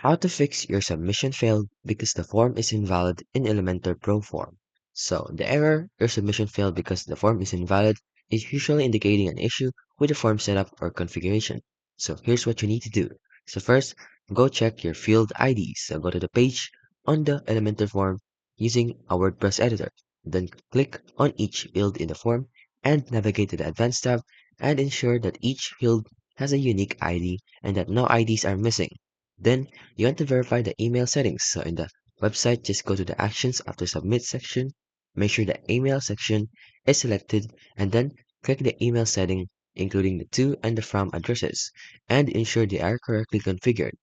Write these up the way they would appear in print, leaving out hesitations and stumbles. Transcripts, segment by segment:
How to fix your submission failed because the form is invalid in Elementor Pro Form. So, the error, your submission failed because the form is invalid, is usually indicating an issue with the form setup or configuration. So, here's what you need to do. So, first, go check your field IDs. So, go to the page on the Elementor form using a WordPress editor. Then, click on each field in the form and navigate to the Advanced tab and ensure that each field has a unique ID and that no IDs are missing. Then, you want to verify the email settings. So in the website, just go to the Actions after Submit section, make sure the email section is selected, and then click the email setting, including the to and the from addresses, and ensure they are correctly configured.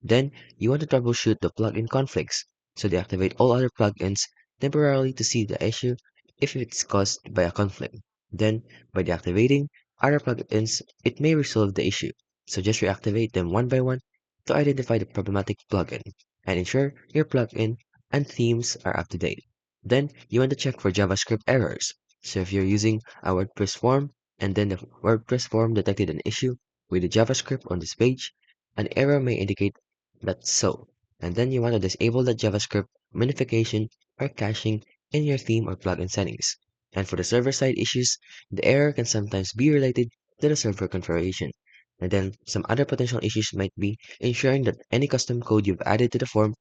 Then, you want to troubleshoot the plugin conflicts, so deactivate all other plugins temporarily to see the issue if it's caused by a conflict. Then, by deactivating other plugins, it may resolve the issue, so just reactivate them one by one to identify the problematic plugin, and ensure your plugin and themes are up to date. Then, you want to check for JavaScript errors, so if you're using a WordPress form, and then the WordPress form detected an issue with the JavaScript on this page, an error may indicate that's so. And then you want to disable the JavaScript minification or caching in your theme or plugin settings. And for the server-side issues, the error can sometimes be related to the server configuration. And then some other potential issues might be ensuring that any custom code you've added to the form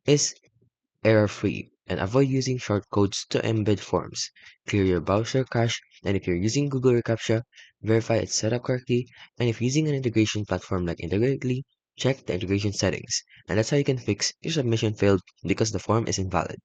is error-free, and avoid using shortcodes to embed forms. Clear your browser cache, and if you're using Google reCAPTCHA, verify it's set up correctly, and if using an integration platform like Integrately, check the integration settings. And that's how you can fix your submission failed because the form is invalid.